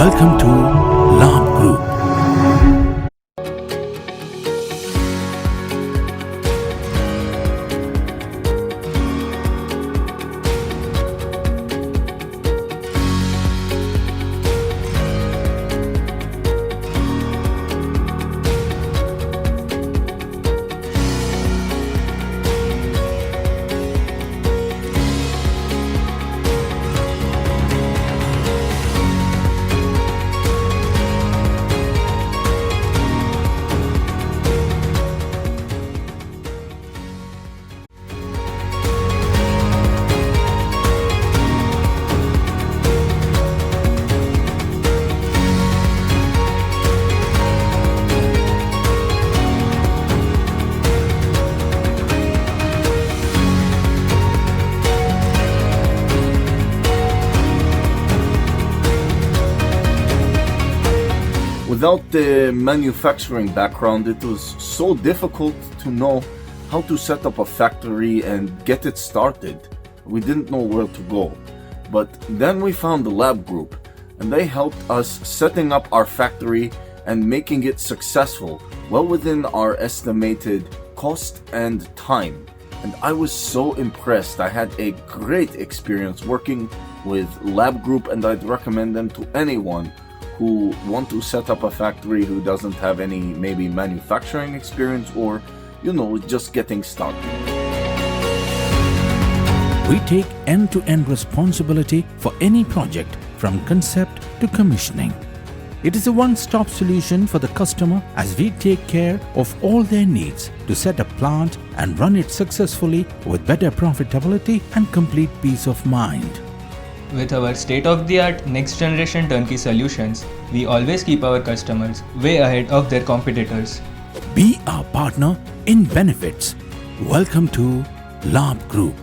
Welcome to Labh Group. Without the manufacturing background, it was so difficult to know how to set up a factory and get it started. We didn't know where to go. But then we found the Labh Group, and they helped us setting up our factory and making it successful, well within our estimated cost and time. And I was so impressed. I had a great experience working with Labh Group, and I'd recommend them to anyone who want to set up a factory who doesn't have any maybe manufacturing experience or, just getting started. We take end-to-end responsibility for any project from concept to commissioning. It is a one-stop solution for the customer as we take care of all their needs to set a plant and run it successfully with better profitability and complete peace of mind. With our state-of-the-art next-generation turnkey solutions, we always keep our customers way ahead of their competitors. Be our partner in benefits. Welcome to Labh Group.